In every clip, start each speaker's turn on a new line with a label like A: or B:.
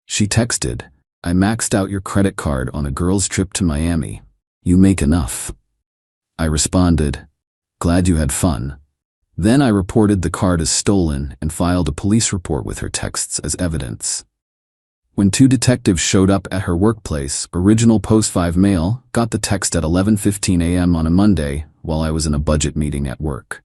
A: She texted, "I maxed out your credit card on a girl's trip to Miami. You make enough." I responded, "Glad you had fun." Then I reported the card as stolen and filed a police report with her texts as evidence. When two detectives showed up at her workplace, Original Post 5 Mail got the text at 11:15 a.m. on a Monday while I was in a budget meeting at work.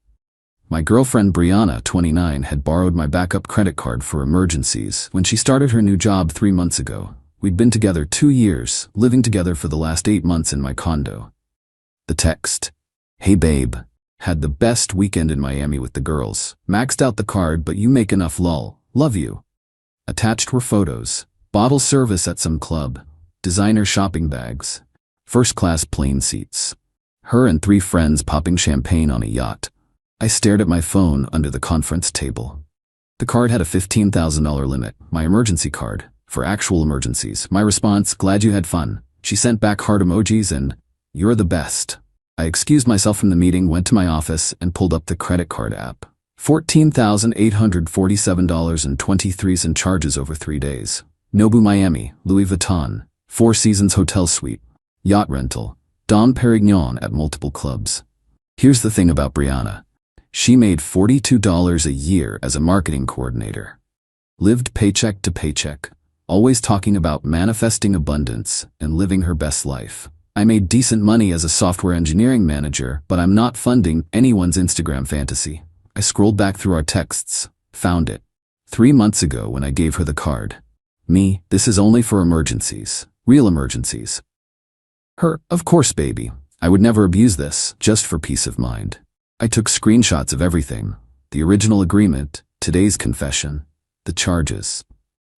A: My girlfriend Brianna, 29, had borrowed my backup credit card for emergencies when she started her new job 3 months ago. We'd been together 2 years, living together for the last 8 months in my condo. The text, "Hey babe, had the best weekend in Miami with the girls. Maxed out the card but you make enough lol. Love you." Attached were photos, bottle service at some club, designer shopping bags, first-class plane seats, her and 3 friends popping champagne on a yacht. I stared at my phone under the conference table. The card had a $15,000 limit, my emergency card, for actual emergencies. My response, "Glad you had fun." She sent back heart emojis and, "You're the best." I excused myself from the meeting, went to my office, and pulled up the credit card app. $14,847.23 in charges over 3 days. Nobu Miami, Louis Vuitton, 4 Seasons Hotel Suite, yacht rental, Dom Perignon at multiple clubs. Here's the thing about Brianna. She made $42 a year as a marketing coordinator. Lived paycheck to paycheck, always talking about manifesting abundance and living her best life. I made decent money as a software engineering manager, but I'm not funding anyone's Instagram fantasy. I scrolled back through our texts, found it. 3 months ago when I gave her the card. Me, "This is only for emergencies, real emergencies." Her, "Of course, baby. I would never abuse this, just for peace of mind." I took screenshots of everything, the original agreement, today's confession, the charges.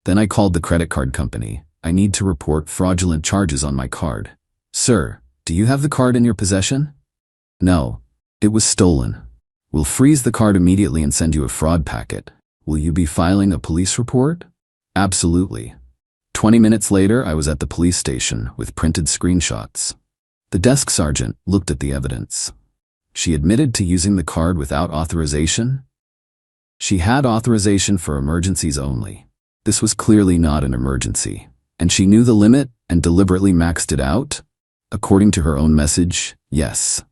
A: Then I called the credit card company. "I need to report fraudulent charges on my card." "Sir, do you have the card in your possession?" "No, it was stolen." "We'll freeze the card immediately and send you a fraud packet." "Will you be filing a police report?" "Absolutely." 20 minutes later, I was at the police station with printed screenshots. The desk sergeant looked at the evidence. She admitted to using the card without authorization. She had authorization for emergencies only. This was clearly not an emergency, and she knew the limit and deliberately maxed it out. According to her own message, yes.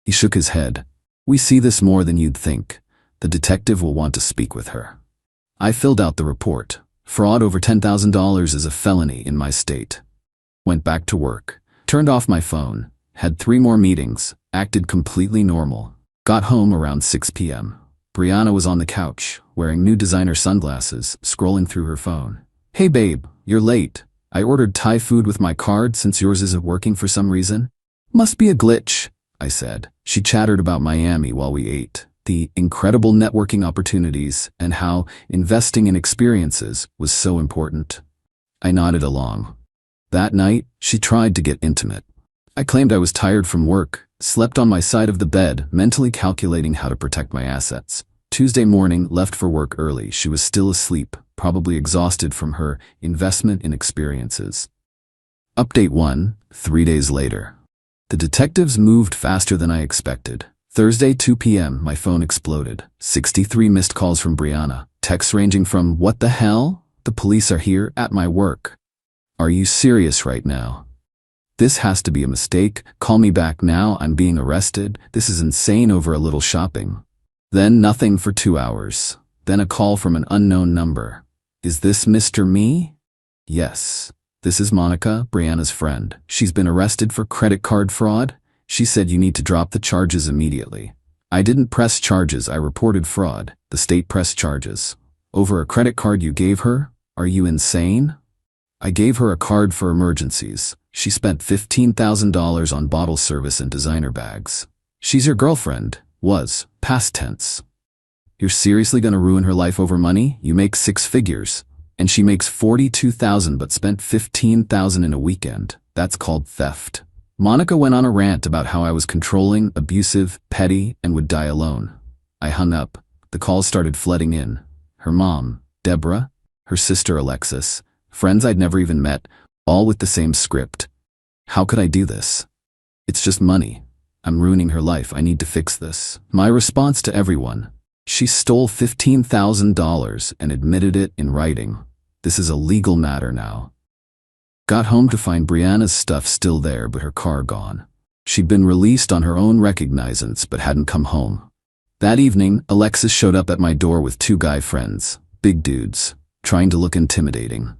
A: He shook his head. "We see this more than you'd think. The detective will want to speak with her." I filled out the report. Fraud over $10,000 is a felony in my state. Went back to work. Turned off my phone. Had 3 more meetings. Acted completely normal. Got home around 6 p.m. Brianna was on the couch, wearing new designer sunglasses, scrolling through her phone. "Hey babe, you're late. I ordered Thai food with my card since yours isn't working for some reason." "Must be a glitch," I said. She chattered about Miami while we ate, the incredible networking opportunities, and how investing in experiences was so important. I nodded along. That night, she tried to get intimate. I claimed I was tired from work, slept on my side of the bed, mentally calculating how to protect my assets. Tuesday morning, left for work early. She was still asleep, probably exhausted from her investment in experiences. Update 1, 3 days later. The detectives moved faster than I expected. Thursday, 2 p.m., my phone exploded. 63 missed calls from Brianna. Texts ranging from, "What the hell? The police are here at my work. Are you serious right now? This has to be a mistake. Call me back now. I'm being arrested. This is insane over a little shopping." Then nothing for 2 hours. Then a call from an unknown number. "Is this Mr. Me?" "Yes. This is Monica, Brianna's friend. She's been arrested for credit card fraud. She said you need to drop the charges immediately." I didn't press charges. I reported fraud. The state pressed charges. Over a credit card you gave her? Are you insane? I gave her a card for emergencies. She spent $15,000 on bottle service and designer bags. She's your girlfriend. Was. Past tense. You're seriously gonna ruin her life over money? You make 6 figures. And she makes $42,000 but spent $15,000 in a weekend. That's called theft. Monica went on a rant about how I was controlling, abusive, petty, and would die alone. I hung up. The calls started flooding in. Her mom, Deborah, her sister Alexis, friends I'd never even met, all with the same script. How could I do this? It's just money. I'm ruining her life. I need to fix this. My response to everyone: she stole $15,000 and admitted it in writing. This is a legal matter now. Got home to find Brianna's stuff still there but her car gone. She'd been released on her own recognizance but hadn't come home. That evening, Alexis showed up at my door with 2 guy friends, big dudes, trying to look intimidating.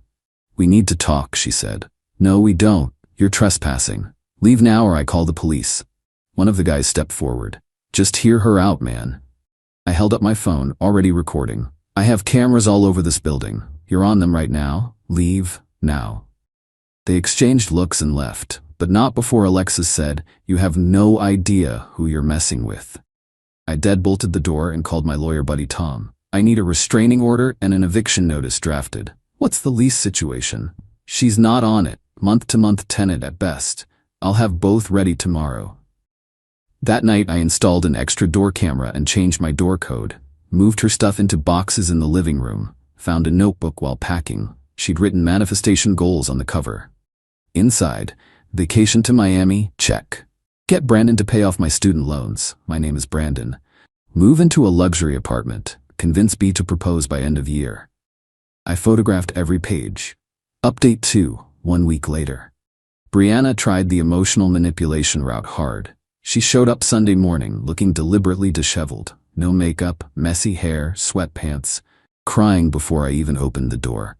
A: "We need to talk," she said. "No, we don't. You're trespassing. Leave now or I call the police." One of the guys stepped forward. "Just hear her out, man." I held up my phone, already recording. "I have cameras all over this building. You're on them right now. Leave, now." They exchanged looks and left, but not before Alexis said, "You have no idea who you're messing with." I deadbolted the door and called my lawyer buddy Tom. "I need a restraining order and an eviction notice drafted." "What's the lease situation?" "She's not on it. Month-to-month tenant at best. I'll have both ready tomorrow." That night I installed an extra door camera and changed my door code, moved her stuff into boxes in the living room, found a notebook while packing. She'd written manifestation goals on the cover. Inside, vacation to Miami, check. Get Brandon to pay off my student loans. My name is Brandon. Move into a luxury apartment. Convince B to propose by end of year. I photographed every page. Update 2, 1 week later. Brianna tried the emotional manipulation route hard. She showed up Sunday morning looking deliberately disheveled. No makeup, messy hair, sweatpants, crying before I even opened the door.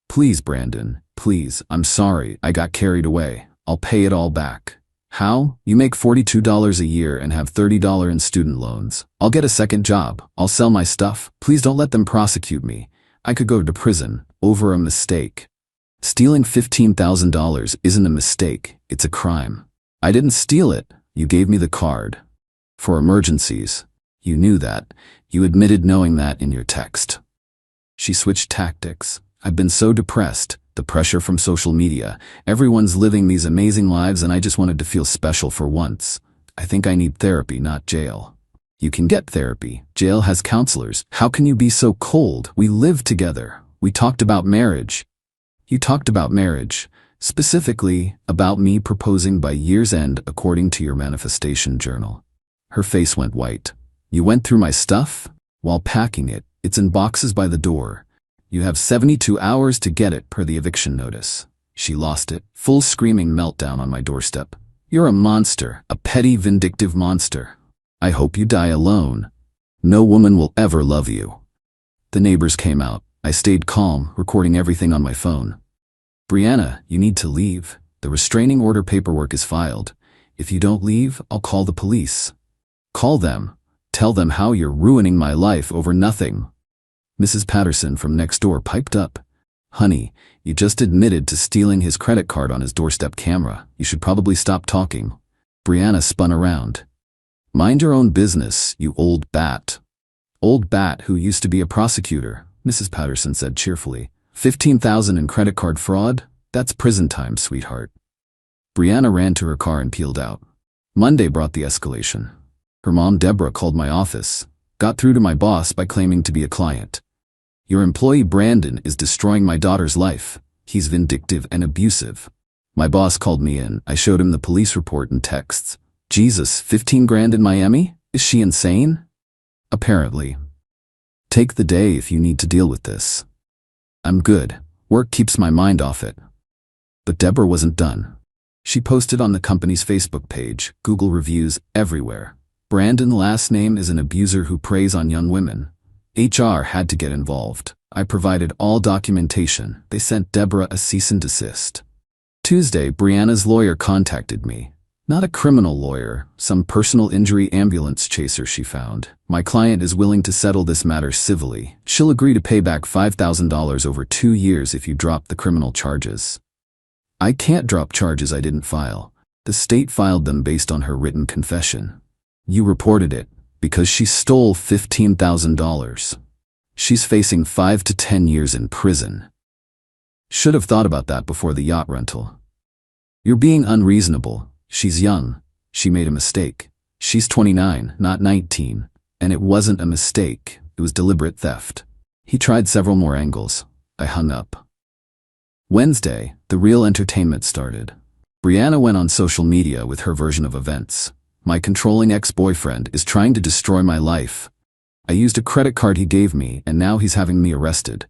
A: "Please, Brandon, please, I'm sorry, I got carried away. I'll pay it all back." "How? You make $42 a year and have $30 in student loans. I'll get a second job. I'll sell my stuff. Please don't let them prosecute me. I could go to prison over a mistake." Stealing $15,000 isn't a mistake, it's a crime. "I didn't steal it. You gave me the card. For emergencies. You knew that. You admitted knowing that in your text." She switched tactics. "I've been so depressed. The pressure from social media. Everyone's living these amazing lives and I just wanted to feel special for once. I think I need therapy, not jail." "You can get therapy. Jail has counselors. How can you be so cold? We lived together. We talked about marriage." "You talked about marriage. Specifically, about me proposing by year's end according to your manifestation journal." Her face went white. "You went through my stuff?" "While packing it. It's in boxes by the door. You have 72 hours to get it per the eviction notice." She lost it. Full screaming meltdown on my doorstep. "You're a monster, a petty, vindictive monster. I hope you die alone. No woman will ever love you." The neighbors came out. I stayed calm, recording everything on my phone. "Brianna, you need to leave. The restraining order paperwork is filed. If you don't leave, I'll call the police." "Call them. Tell them how you're ruining my life over nothing." Mrs. Patterson from next door piped up. "Honey, you just admitted to stealing his credit card on his doorstep camera. You should probably stop talking." Brianna spun around. "Mind your own business, you old bat." "Old bat who used to be a prosecutor," Mrs. Patterson said cheerfully. $15,000 in credit card fraud? That's prison time, sweetheart." Brianna ran to her car and peeled out. Monday brought the escalation. Her mom, Deborah, called my office. Got through to my boss by claiming to be a client. "Your employee Brandon is destroying my daughter's life. He's vindictive and abusive." My boss called me in. I showed him the police report and texts. "Jesus, 15 grand in Miami? Is she insane?" "Apparently." "Take the day if you need to deal with this." "I'm good. Work keeps my mind off it." But Deborah wasn't done. She posted on the company's Facebook page, Google reviews, everywhere. "Brandon last name is an abuser who preys on young women." HR had to get involved. I provided all documentation. They sent Deborah a cease and desist. Tuesday, Brianna's lawyer contacted me. Not a criminal lawyer, some personal injury ambulance chaser she found. "My client is willing to settle this matter civilly. She'll agree to pay back $5,000 over 2 years if you drop the criminal charges." I can't drop charges I didn't file. The state filed them based on her written confession. "You reported it because she stole $15,000. She's facing 5 to 10 years in prison." Should have thought about that before the yacht rental. "You're being unreasonable. She's young. She made a mistake. She's 29, not 19. And it wasn't a mistake. It was deliberate theft." He tried several more angles. I hung up. Wednesday, the real entertainment started. Brianna went on social media with her version of events. "My controlling ex-boyfriend is trying to destroy my life. I used a credit card he gave me and now he's having me arrested.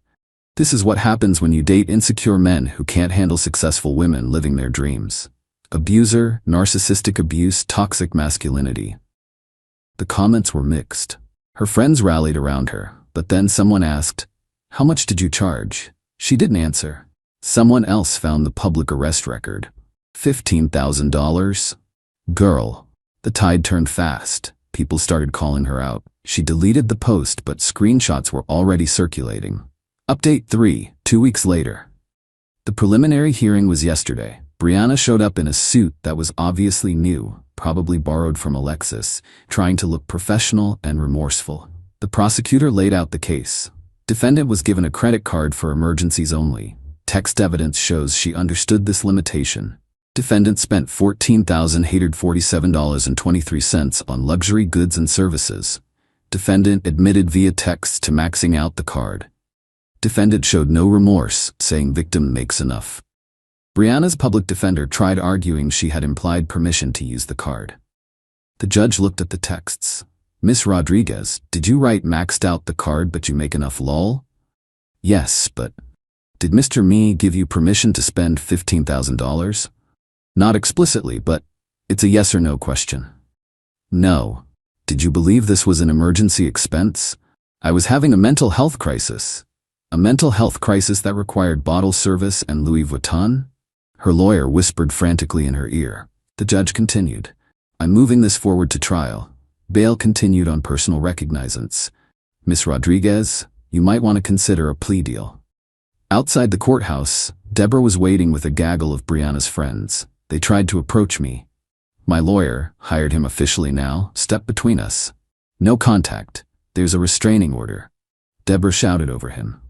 A: This is what happens when you date insecure men who can't handle successful women living their dreams. Abuser, narcissistic abuse, toxic masculinity. The comments were mixed. Her friends rallied around her, but then someone asked, "How much did you charge?" She didn't answer. Someone else found the public arrest record. $15,000? Girl. The tide turned fast. People started calling her out. She deleted the post, but screenshots were already circulating. Update 3, 2 weeks later. The preliminary hearing was yesterday. Brianna showed up in a suit that was obviously new, probably borrowed from Alexis, trying to look professional and remorseful. The prosecutor laid out the case. Defendant was given a credit card for emergencies only. Text evidence shows she understood this limitation. Defendant spent $14,847.23 on luxury goods and services. Defendant admitted via text to maxing out the card. Defendant showed no remorse, saying victim makes enough. Brianna's public defender tried arguing she had implied permission to use the card. The judge looked at the texts. "Miss Rodriguez, did you write maxed out the card but you make enough lol?" "Yes, but..." "Did Mr. Me give you permission to spend $15,000? "Not explicitly, but it's a yes or no question." "No." "Did you believe this was an emergency expense?" "I was having a mental health crisis." "A mental health crisis that required bottle service and Louis Vuitton?" Her lawyer whispered frantically in her ear. The judge continued, "I'm moving this forward to trial." Bail continued on personal recognizance. "Miss Rodriguez, you might want to consider a plea deal." Outside the courthouse, Deborah was waiting with a gaggle of Brianna's friends. They tried to approach me. My lawyer, hired him officially now, stepped between us. "No contact. There's a restraining order." Deborah shouted over him.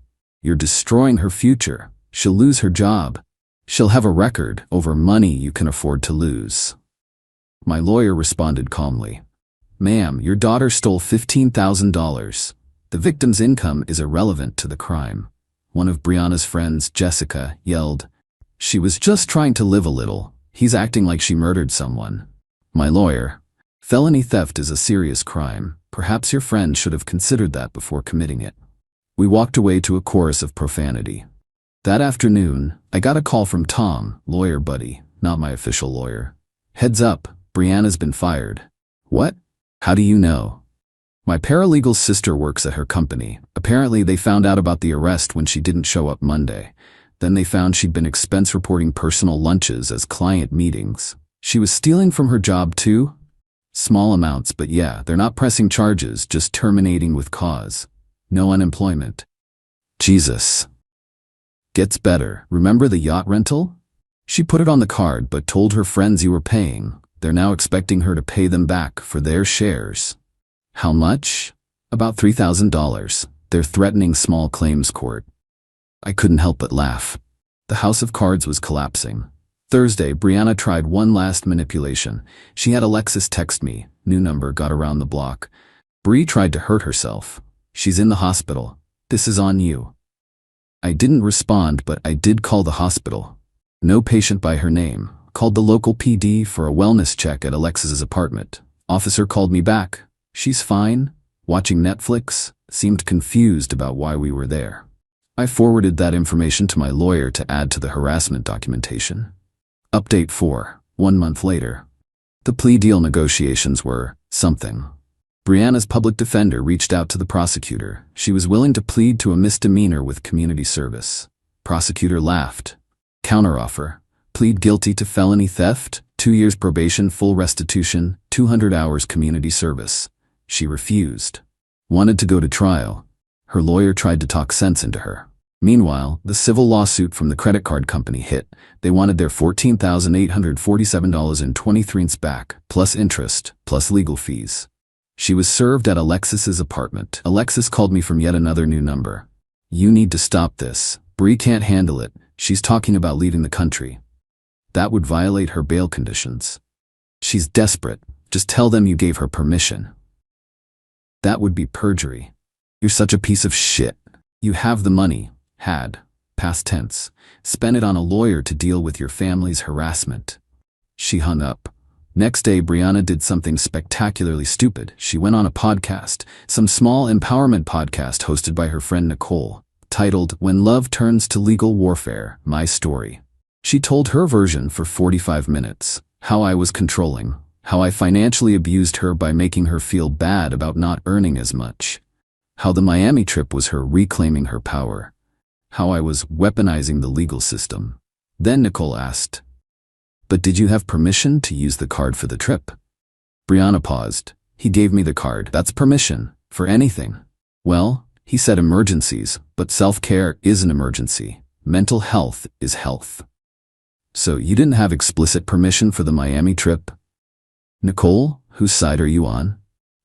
A: "You're destroying her future. She'll lose her job. She'll have a record over money you can afford to lose." My lawyer responded calmly. "Ma'am, your daughter stole $15,000. The victim's income is irrelevant to the crime." One of Brianna's friends, Jessica, yelled, "She was just trying to live a little. He's acting like she murdered someone." My lawyer, "Felony theft is a serious crime. Perhaps your friend should have considered that before committing it." We walked away to a chorus of profanity. That afternoon, I got a call from Tom, lawyer buddy, not my official lawyer. "Heads up, Brianna's been fired." "What? How do you know?" "My paralegal's sister works at her company. Apparently they found out about the arrest when she didn't show up Monday. Then they found she'd been expense reporting personal lunches as client meetings. She was stealing from her job too?" "Small amounts, but yeah, they're not pressing charges, just terminating with cause. No unemployment." Jesus. Gets better. Remember the yacht rental? She put it on the card but told her friends you were paying. They're now expecting her to pay them back for their shares. How much? About $3,000. They're threatening small claims court. I couldn't help but laugh. The house of cards was collapsing. Thursday, Brianna tried one last manipulation. She had Alexis text me. New number got around the block. "Bree tried to hurt herself. She's in the hospital. This is on you." I didn't respond, but I did call the hospital. No patient by her name. Called the local PD for a wellness check at Alexis's apartment. Officer called me back. "She's fine. Watching Netflix." Seemed confused about why we were there. I forwarded that information to my lawyer to add to the harassment documentation. Update 4, 1 month later. The plea deal negotiations were something. Brianna's public defender reached out to the prosecutor. She was willing to plead to a misdemeanor with community service. Prosecutor laughed. Counteroffer: plead guilty to felony theft, 2 years probation, full restitution, 200 hours community service. She refused. Wanted to go to trial. Her lawyer tried to talk sense into her. Meanwhile, the civil lawsuit from the credit card company hit. They wanted their $14,847.23 back, plus interest, plus legal fees. She was served at Alexis's apartment. Alexis called me from yet another new number. "You need to stop this. Bree can't handle it. She's talking about leaving the country." That would violate her bail conditions. "She's desperate. Just tell them you gave her permission." That would be perjury. "You're such a piece of shit. You have the money. Had. Past tense. Spent it on a lawyer to deal with your family's harassment." She hung up. Next day, Brianna did something spectacularly stupid. She went on a podcast, some small empowerment podcast hosted by her friend Nicole. titled When Love Turns to Legal Warfare, My Story. She told her version for 45 minutes, how I was controlling, how I financially abused her by making her feel bad about not earning as much, how the Miami trip was her reclaiming her power, how I was weaponizing the legal system. Then Nicole asked, "But did you have permission to use the card for the trip?" Brianna paused. "He gave me the card. That's permission. For anything." "Well," he said, "emergencies, but self-care is an emergency. Mental health is health." "So you didn't have explicit permission for the Miami trip?" "Nicole, whose side are you on?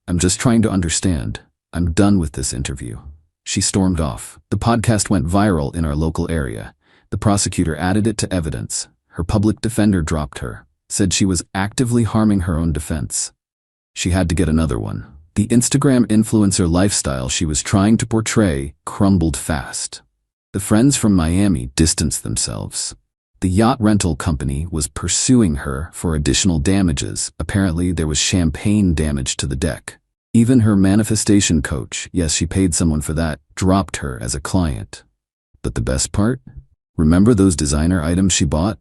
A: I'm just trying to understand. I'm done with this interview." She stormed off. The podcast went viral in our local area. The prosecutor added it to evidence. Her public defender dropped her, said she was actively harming her own defense. She had to get another one. The Instagram influencer lifestyle she was trying to portray crumbled fast. The friends from Miami distanced themselves. The yacht rental company was pursuing her for additional damages. Apparently, there was champagne damage to the deck. Even her manifestation coach, yes, she paid someone for that, dropped her as a client. But the best part? Remember those designer items she bought?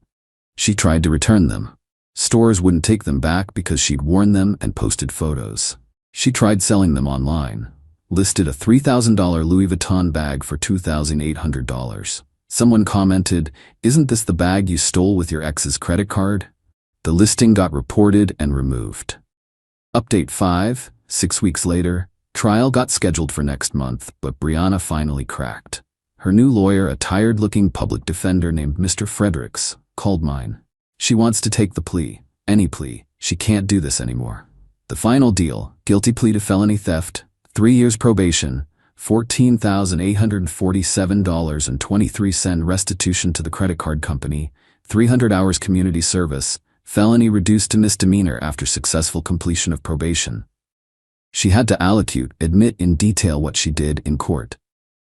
A: She tried to return them. Stores wouldn't take them back because she'd worn them and posted photos. She tried selling them online. Listed a $3,000 Louis Vuitton bag for $2,800. Someone commented, "Isn't this the bag you stole with your ex's credit card?" The listing got reported and removed. Update 5. 6 weeks later, trial got scheduled for next month, but Brianna finally cracked. Her new lawyer, a tired-looking public defender named Mr. Fredericks, called mine. She wants to take the plea, any plea. She can't do this anymore. The final deal, guilty plea to felony theft, 3 years probation, $14,847.23 restitution to the credit card company, 300 hours community service, felony reduced to misdemeanor after successful completion of probation. She had to allocute, admit in detail what she did in court.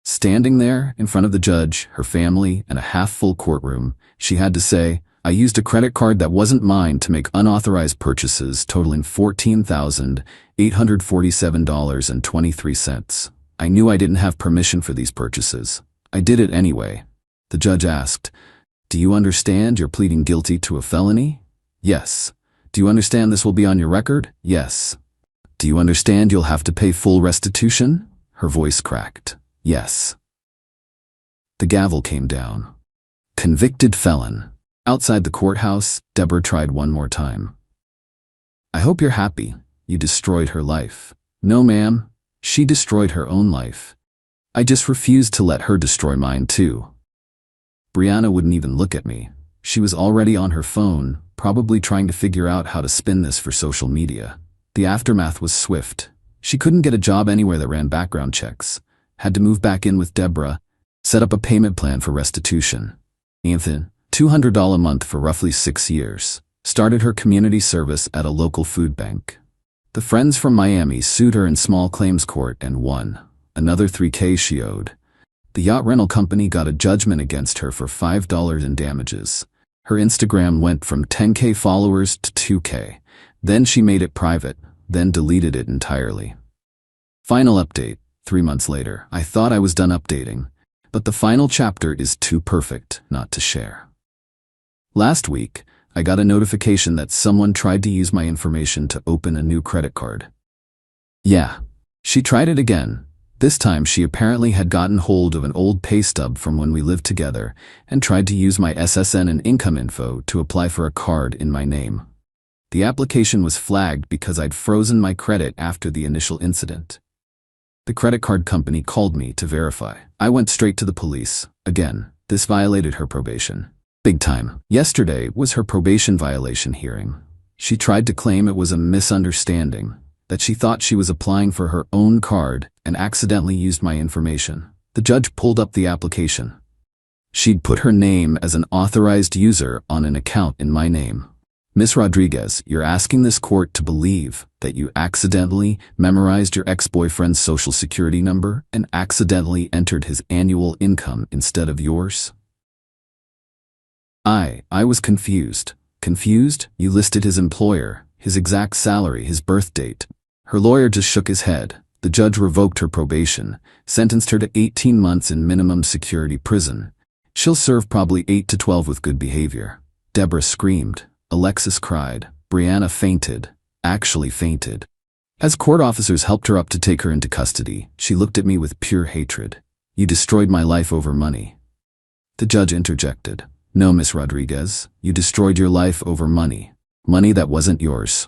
A: Standing there in front of the judge, her family, and a half-full courtroom, she had to say, "I used a credit card that wasn't mine to make unauthorized purchases totaling $14,847.23. I knew I didn't have permission for these purchases. I did it anyway." The judge asked, "Do you understand you're pleading guilty to a felony?" "Yes." "Do you understand this will be on your record?" "Yes." "Do you understand you'll have to pay full restitution?" Her voice cracked. "Yes." The gavel came down. Convicted felon. Outside the courthouse, Deborah tried one more time. "I hope you're happy. You destroyed her life." "No, ma'am. She destroyed her own life. I just refused to let her destroy mine too." Brianna wouldn't even look at me. She was already on her phone, probably trying to figure out how to spin this for social media. The aftermath was swift. She couldn't get a job anywhere that ran background checks. Had to move back in with Deborah, set up a payment plan for restitution. Anthony, $200 a month for roughly 6 years. Started her community service at a local food bank. The friends from Miami sued her in small claims court and won. Another $3K she owed. The yacht rental company got a judgment against her for $5 in damages. Her Instagram went from 10K followers to 2K. Then she made it private, then deleted it entirely. Final update, 3 months later. I thought I was done updating, but the final chapter is too perfect not to share. Last week, I got a notification that someone tried to use my information to open a new credit card. Yeah, she tried it again. This time she apparently had gotten hold of an old pay stub from when we lived together and tried to use my SSN and income info to apply for a card in my name. The application was flagged because I'd frozen my credit after the initial incident. The credit card company called me to verify. I went straight to the police. Again, this violated her probation. Big time. Yesterday was her probation violation hearing. She tried to claim it was a misunderstanding, that she thought she was applying for her own card and accidentally used my information. The judge pulled up the application. She'd put her name as an authorized user on an account in my name. "Miss Rodriguez, you're asking this court to believe that you accidentally memorized your ex-boyfriend's social security number and accidentally entered his annual income instead of yours?" I was confused. Confused? You listed his employer, his exact salary, his birth date. Her lawyer just shook his head. The judge revoked her probation, sentenced her to 18 months in minimum security prison. She'll serve probably 8 to 12 with good behavior. Deborah screamed. Alexis cried. Brianna fainted. Actually fainted. As court officers helped her up to take her into custody, she looked at me with pure hatred. You destroyed my life over money. The judge interjected. No, Miss Rodriguez, you destroyed your life over money. Money that wasn't yours.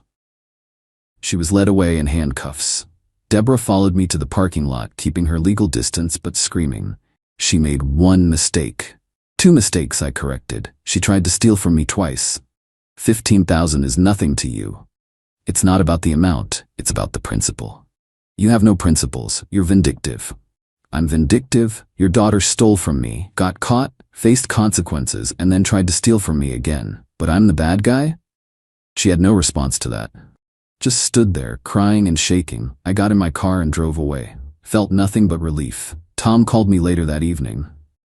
A: She was led away in handcuffs. Deborah followed me to the parking lot, keeping her legal distance but screaming. She made one mistake. 2 mistakes, I corrected. She tried to steal from me twice. 15,000 is nothing to you. It's not about the amount, it's about the principle. You have no principles, you're vindictive. I'm vindictive. Your daughter stole from me, got caught, faced consequences, and then tried to steal from me again. But I'm the bad guy? She had no response to that. Just stood there, crying and shaking. I got in my car and drove away. Felt nothing but relief. Tom called me later that evening.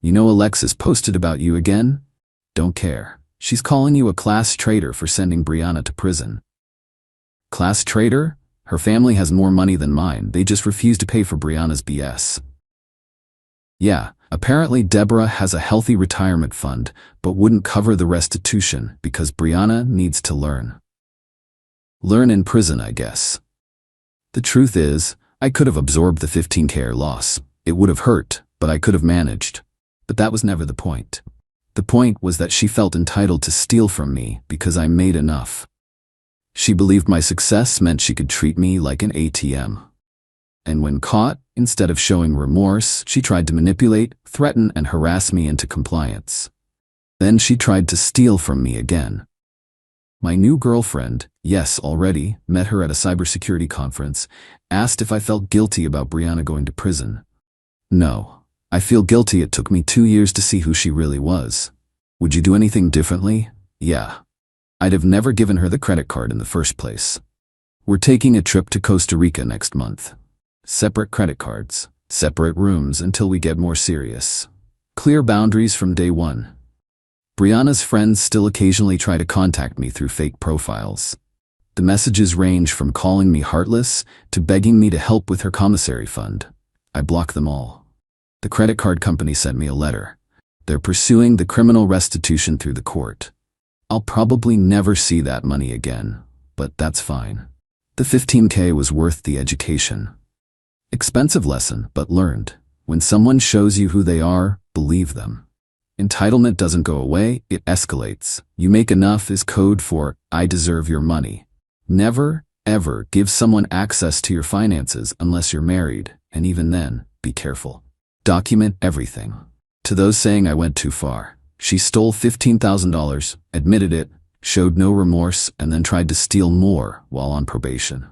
A: You know Alexis posted about you again? Don't care. She's calling you a class traitor for sending Brianna to prison. Class traitor? Her family has more money than mine. They just refuse to pay for Brianna's BS. Yeah, apparently Deborah has a healthy retirement fund, but wouldn't cover the restitution because Brianna needs to learn. Learn in prison, I guess. The truth is, I could have absorbed the 15K loss. It would have hurt, but I could have managed. But that was never the point. The point was that she felt entitled to steal from me because I made enough. She believed my success meant she could treat me like an ATM. And when caught, instead of showing remorse, she tried to manipulate, threaten, and harass me into compliance. Then she tried to steal from me again. My new girlfriend, yes, already, met her at a cybersecurity conference, asked if I felt guilty about Brianna going to prison. No, I feel guilty. It took me 2 years to see who she really was. Would you do anything differently? Yeah. I'd have never given her the credit card in the first place. We're taking a trip to Costa Rica next month. Separate credit cards, separate rooms until we get more serious. Clear boundaries from day one. Brianna's friends still occasionally try to contact me through fake profiles. The messages range from calling me heartless to begging me to help with her commissary fund. I block them all. The credit card company sent me a letter. They're pursuing the criminal restitution through the court. I'll probably never see that money again, but that's fine. The 15K was worth the education. Expensive lesson, but learned. When someone shows you who they are, believe them. Entitlement doesn't go away, it escalates. You make enough is code for, I deserve your money. Never, ever give someone access to your finances unless you're married, and even then, be careful. Document everything. To those saying I went too far, she stole $15,000, admitted it, showed no remorse, and then tried to steal more while on probation.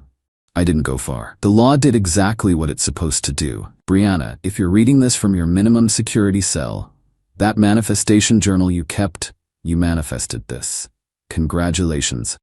A: I didn't go far. The law did exactly what it's supposed to do. Brianna, if you're reading this from your minimum security cell, that manifestation journal you kept, you manifested this. Congratulations.